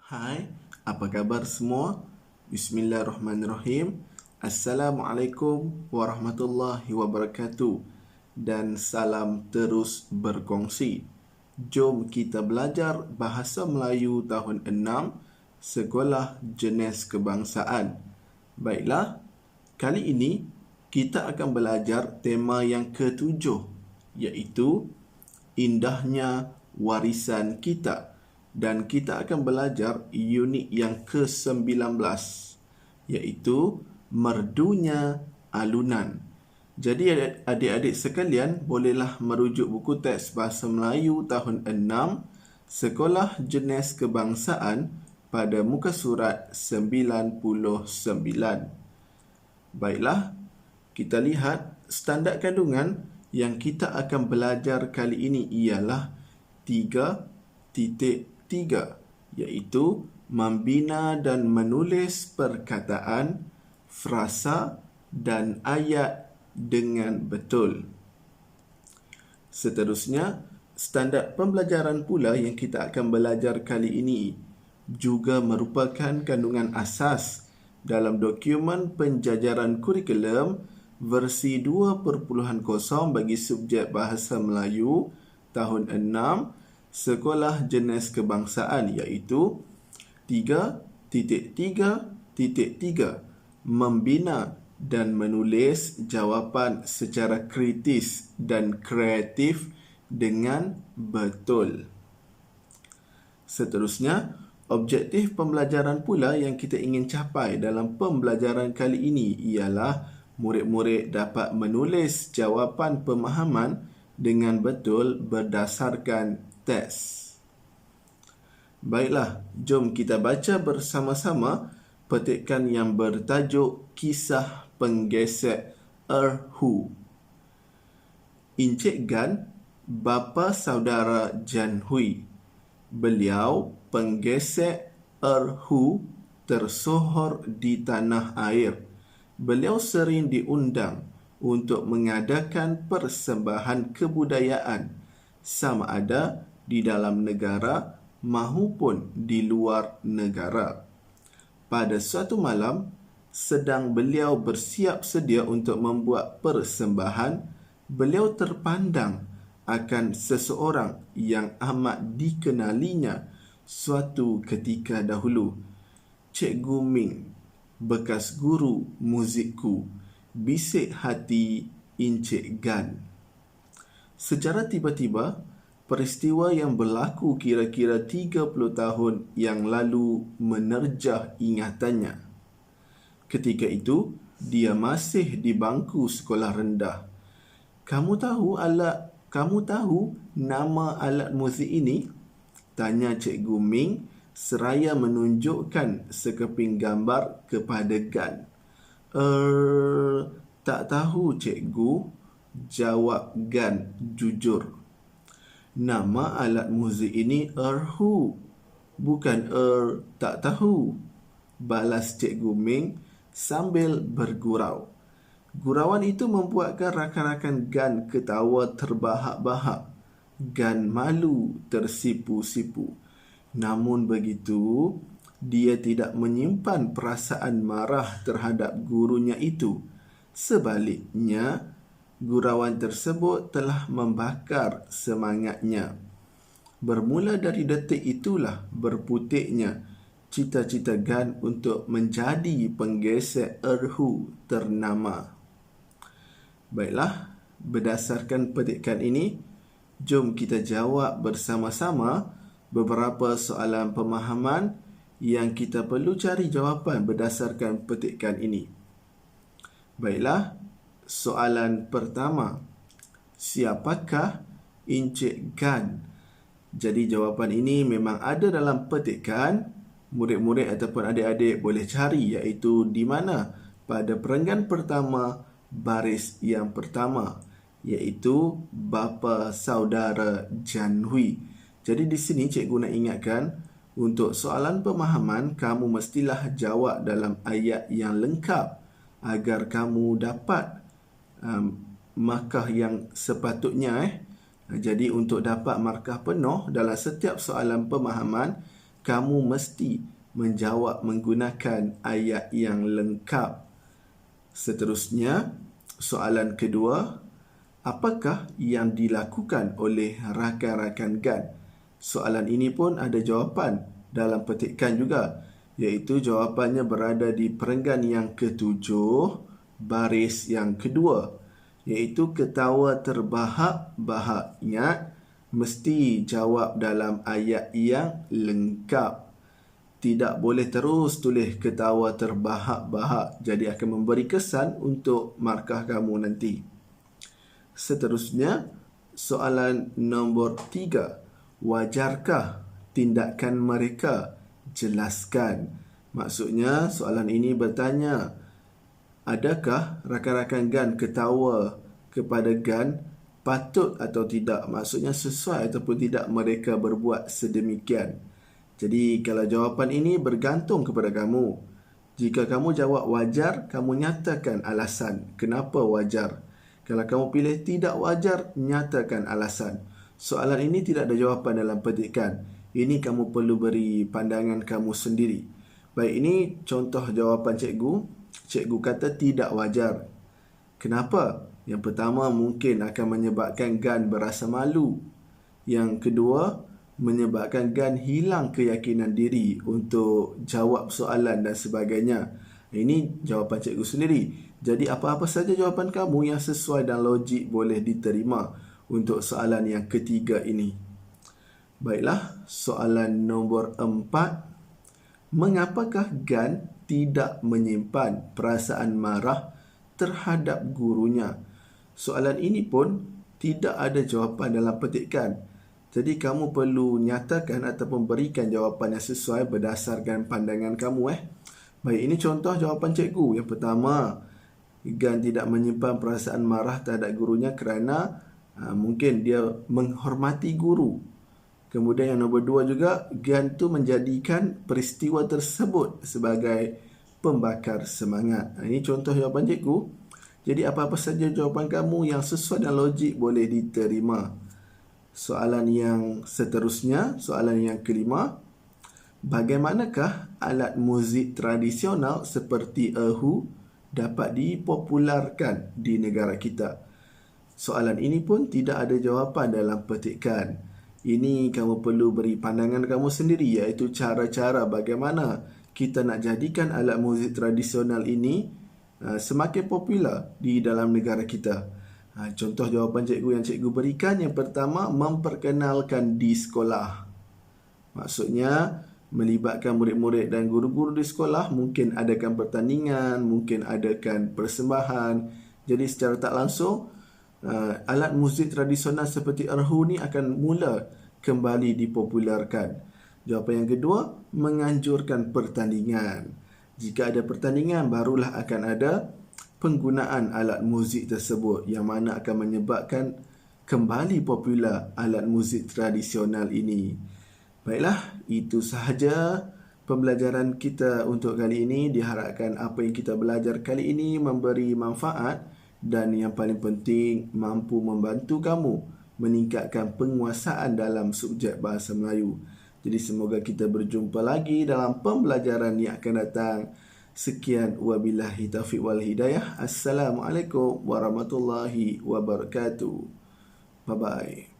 Hai, apa kabar semua? Bismillahirrahmanirrahim. Assalamualaikum warahmatullahi wabarakatuh. Dan salam terus berkongsi. Jom kita belajar Bahasa Melayu tahun 6, Sekolah Jenis Kebangsaan. Baiklah, kali ini kita akan belajar tema yang ketujuh, iaitu indahnya warisan kita. Dan kita akan belajar unit yang ke-19, iaitu merdunya alunan. Jadi adik-adik sekalian bolehlah merujuk buku teks Bahasa Melayu tahun 6, Sekolah Jenis Kebangsaan pada muka surat 99. Baiklah, kita lihat standard kandungan yang kita akan belajar kali ini ialah 3.3, iaitu membina dan menulis perkataan, frasa dan ayat dengan betul. Seterusnya, standard pembelajaran pula yang kita akan belajar kali ini juga merupakan kandungan asas dalam dokumen penjajaran kurikulum versi 2.0 bagi subjek Bahasa Melayu tahun 6, Sekolah Jenis Kebangsaan, iaitu 3.3.3 membina dan menulis jawapan secara kritis dan kreatif dengan betul. Seterusnya, objektif pembelajaran pula yang kita ingin capai dalam pembelajaran kali ini ialah murid-murid dapat menulis jawapan pemahaman dengan betul berdasarkan teks. Baiklah, jom kita baca bersama-sama petikan yang bertajuk Kisah Penggesek Erhu. Encik Gan, bapa saudara Jan Hui. Beliau penggesek Erhu tersohor di tanah air. Beliau sering diundang untuk mengadakan persembahan kebudayaan sama ada di dalam negara maupun di luar negara. Pada suatu malam, sedang beliau bersiap sedia untuk membuat persembahan, beliau terpandang akan seseorang yang amat dikenalinya suatu ketika dahulu. Cikgu Ming, bekas guru muzikku, bisik hati Encik Gan. Secara tiba-tiba, peristiwa yang berlaku kira-kira 30 tahun yang lalu menerjah ingatannya. Ketika itu, dia masih di bangku sekolah rendah. Kamu tahu nama alat muzik ini? Tanya Cikgu Ming seraya menunjukkan sekeping gambar kepada Gan. Tak tahu, Cikgu, jawab Gan jujur. Nama alat muzik ini erhu, bukan tak tahu, balas Cikgu Ming sambil bergurau. Gurauan itu membuatkan rakan-rakan Gan ketawa terbahak-bahak. Gan malu tersipu-sipu. Namun begitu, dia tidak menyimpan perasaan marah terhadap gurunya itu. Sebaliknya, gurauan tersebut telah membakar semangatnya. Bermula dari detik itulah berputiknya cita-cita Gan untuk menjadi penggesek erhu ternama. Baiklah, berdasarkan petikan ini, jom kita jawab bersama-sama beberapa soalan pemahaman yang kita perlu cari jawapan berdasarkan petikan ini. Baiklah, soalan pertama, siapakah Encik Gan? Jadi jawapan ini memang ada dalam petikan. Murid-murid ataupun adik-adik boleh cari, iaitu di mana? Pada perenggan pertama, baris yang pertama, iaitu bapa saudara Jan Hui. Jadi di sini cikgu nak ingatkan, untuk soalan pemahaman, kamu mestilah jawab dalam ayat yang lengkap agar kamu dapat markah yang sepatutnya. Jadi untuk dapat markah penuh dalam setiap soalan pemahaman, kamu mesti menjawab menggunakan ayat yang lengkap. Seterusnya, soalan kedua, apakah yang dilakukan oleh rakan-rakan GAN? Soalan ini pun ada jawapan dalam petikan juga, iaitu jawapannya berada di perenggan yang ketujuh, baris yang kedua, iaitu ketawa terbahak-bahak. Ingat, mesti jawab dalam ayat yang lengkap. Tidak boleh terus tulis ketawa terbahak-bahak, jadi akan memberi kesan untuk markah kamu nanti. Seterusnya, soalan nombor 3. Wajarkah tindakan mereka? Jelaskan. Maksudnya, soalan ini bertanya, adakah rakan-rakan GAN ketawa kepada GAN patut atau tidak? Maksudnya sesuai ataupun tidak mereka berbuat sedemikian. Jadi kalau jawapan ini bergantung kepada kamu. Jika kamu jawab wajar, kamu nyatakan alasan kenapa wajar. Kalau kamu pilih tidak wajar, nyatakan alasan. Soalan ini tidak ada jawapan dalam petikan. Ini kamu perlu beri pandangan kamu sendiri. Baik, ini contoh jawapan cikgu. Cikgu kata tidak wajar. Kenapa? Yang pertama, mungkin akan menyebabkan GAN berasa malu. Yang kedua, menyebabkan GAN hilang keyakinan diri untuk jawab soalan dan sebagainya. Ini jawapan cikgu sendiri. Jadi apa-apa saja jawapan kamu yang sesuai dan logik boleh diterima untuk soalan yang ketiga ini. Baiklah, soalan nombor 4. Mengapakah GAN tidak menyimpan perasaan marah terhadap gurunya? Soalan ini pun tidak ada jawapan dalam petikan. Jadi kamu perlu nyatakan ataupun berikan jawapan yang sesuai berdasarkan pandangan kamu. Baik, ini contoh jawapan cikgu. Yang pertama, GAN tidak menyimpan perasaan marah terhadap gurunya kerana mungkin dia menghormati guru. Kemudian yang nombor 2 juga, GAN tu menjadikan peristiwa tersebut sebagai pembakar semangat. Ini contoh jawapan cikgu. Jadi apa-apa saja jawapan kamu yang sesuai dan logik boleh diterima. Soalan yang seterusnya, soalan yang kelima. Bagaimanakah alat muzik tradisional seperti erhu dapat dipopularkan di negara kita? Soalan ini pun tidak ada jawapan dalam petikan. Ini kamu perlu beri pandangan kamu sendiri, iaitu cara-cara bagaimana kita nak jadikan alat muzik tradisional ini semakin popular di dalam negara kita. Contoh jawapan cikgu yang cikgu berikan, yang pertama, memperkenalkan di sekolah. Maksudnya, melibatkan murid-murid dan guru-guru di sekolah, mungkin adakan pertandingan, mungkin adakan persembahan. Jadi secara tak langsung, alat muzik tradisional seperti erhu ni akan mula kembali dipopularkan. Jawapan yang kedua, menganjurkan pertandingan. Jika ada pertandingan, barulah akan ada penggunaan alat muzik tersebut, yang mana akan menyebabkan kembali popular alat muzik tradisional ini. Baiklah, itu sahaja pembelajaran kita untuk kali ini. Diharapkan apa yang kita belajar kali ini memberi manfaat dan yang paling penting mampu membantu kamu meningkatkan penguasaan dalam subjek Bahasa Melayu. Jadi semoga kita berjumpa lagi dalam pembelajaran yang akan datang. Sekian, wabillahi taufiq wal hidayah. Assalamualaikum warahmatullahi wabarakatuh. Bye-bye.